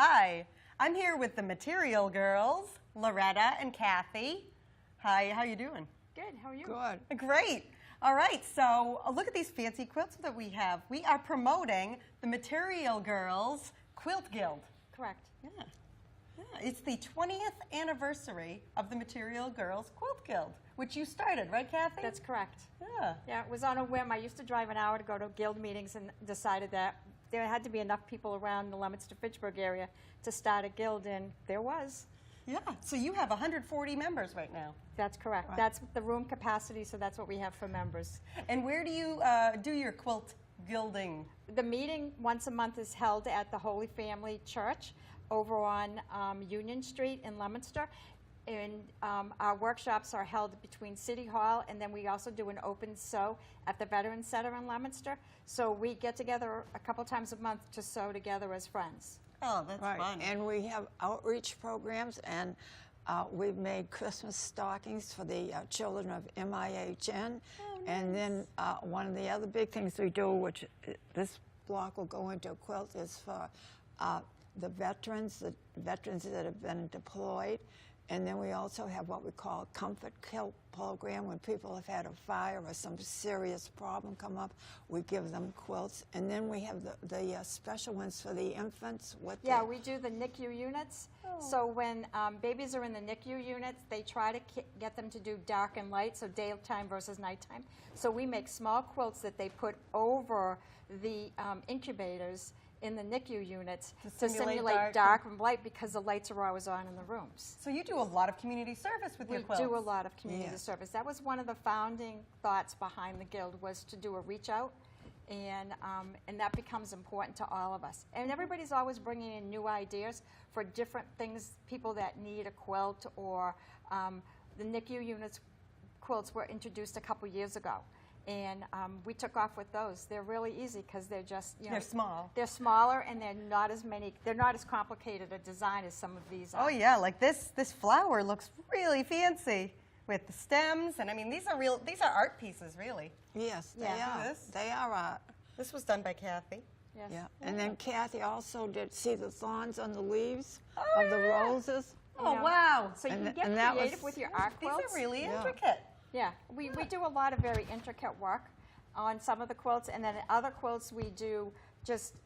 Hi, I'm here with the Material Girls, Loretta and Kathy. Hi, how you doing? Good, how are you? Good. Great. All right, so look at these fancy quilts that we have. We are promoting the Material Girls Quilt Guild. Correct. Yeah. It's the 20th anniversary of the Material Girls Quilt Guild, which you started, right, Kathy? That's correct. Yeah. Yeah, it was on a whim. I used to drive an hour to go to guild meetings and decided that there had to be enough people around the Leominster-Fitchburg area to start a guild, and there was. Yeah, so you have 140 members right now. That's correct. Right. That's the room capacity, so that's what we have for members. And where do you do your quilt gilding? The meeting once a month is held at the Holy Family Church over on Union Street in Leominster. And our workshops are held between City Hall, and then we also do an open sew at the Veterans Center in Leominster. So we get together a couple times a month to sew together as friends. Oh, that's fun. And we have outreach programs, and we've made Christmas stockings for the children of MIHN. Oh, nice. And then one of the other big things we do, which this block will go into a quilt, is for the veterans that have been deployed. And then we also have what we call a comfort quilt program. When people have had a fire or some serious problem come up, we give them quilts. And then we have the special ones for the infants. Yeah, we do the NICU units. Oh. So when babies are in the NICU units, they try to get them to do dark and light, so daytime versus nighttime. So we make small quilts that they put over the incubators in the NICU units to simulate dark and light, because the lights are always on in the rooms. So you do a lot of community service with your quilts. We do a lot of community service. That was one of the founding thoughts behind the Guild, was to do a reach out, and that becomes important to all of us. And everybody's always bringing in new ideas for different things, people that need a quilt, or the NICU units quilts were introduced a couple years ago. And we took off with those. They're really easy because they're just, they're small. They're smaller, and they're not as complicated a design as some of these are. Oh yeah, like this flower looks really fancy with the stems, and I mean these are art pieces, really. Yes, they Yeah. are. They are art. This was done by Kathy. Yes. Yeah. And then Kathy also did see the thorns on the leaves of the roses. Oh wow. So you And can th- get and that creative was- with your art These quilts. are really Yeah. intricate. Yeah, we do a lot of very intricate work on some of the quilts, and then in other quilts we do just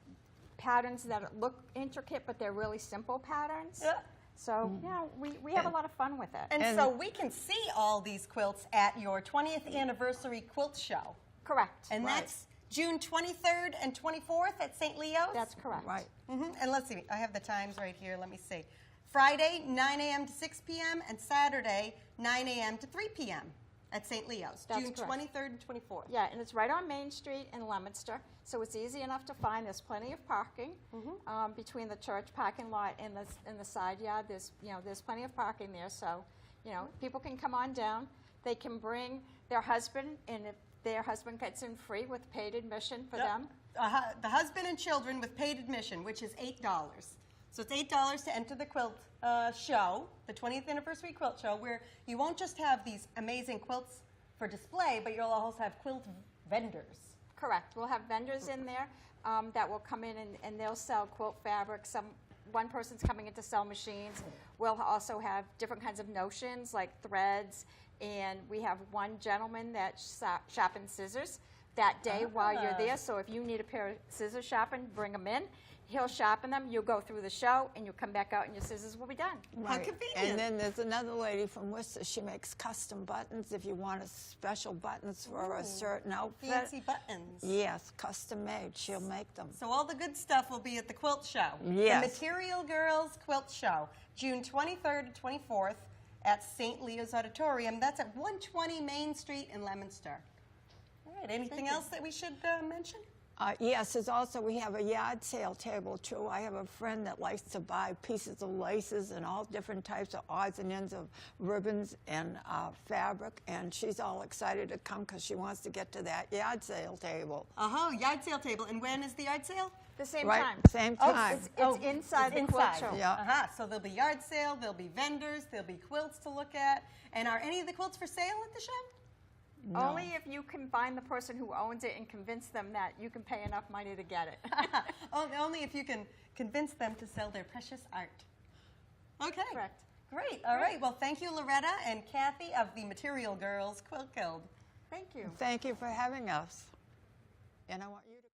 patterns that look intricate, but they're really simple patterns. Yeah. So, yeah, we have a lot of fun with it. And so we can see all these quilts at your 20th anniversary quilt show. Correct. And Right. that's June 23rd and 24th at St. Leo's? That's correct. Right. And let's see, I have the times right here. Let me see. Friday, 9 a.m. to 6 p.m., and Saturday, 9 a.m. to 3 p.m. at St. Leo's, That's June correct. 23rd and 24th. Yeah, and it's right on Main Street in Leominster, so it's easy enough to find. There's plenty of parking between the church parking lot and the side yard. There's plenty of parking there, so people can come on down. They can bring their husband, and if their husband gets in free with paid admission for them. The husband and children with paid admission, which is $8. So it's $8 to enter the quilt show, the 20th anniversary quilt show, where you won't just have these amazing quilts for display, but you'll also have quilt vendors. Correct. We'll have vendors in there that will come in and they'll sell quilt fabric. One person's coming in to sell machines. We'll also have different kinds of notions like threads, and we have one gentleman that sharpens scissors that day while you're there. So if you need a pair of scissors sharpened, bring them in. He'll sharpen them. You'll go through the show, and you'll come back out, and your scissors will be done. How convenient. And then there's another lady from Worcester. She makes custom buttons if you want special buttons for a certain outfit. Fancy buttons. Yes, custom made. She'll make them. So all the good stuff will be at the quilt show. Yes. The Material Girls Quilt Show, June 23rd and 24th at St. Leo's Auditorium. That's at 120 Main Street in Leominster. All right, anything else that we should mention? Yes, we have a yard sale table too. I have a friend that likes to buy pieces of laces and all different types of odds and ends of ribbons and fabric, and she's all excited to come because she wants to get to that yard sale table. Yard sale table. And when is the yard sale? The same Right, time. same time. It's inside the quilt show. Yeah. So there'll be yard sale, there'll be vendors, there'll be quilts to look at. And are any of the quilts for sale at the show? No. Only if you can find the person who owns it and convince them that you can pay enough money to get it. Only if you can convince them to sell their precious art. Okay. Correct. Great. All right. Well, thank you, Loretta and Kathy of the Material Girls Quilt Guild. Thank you. Thank you for having us. And I want you to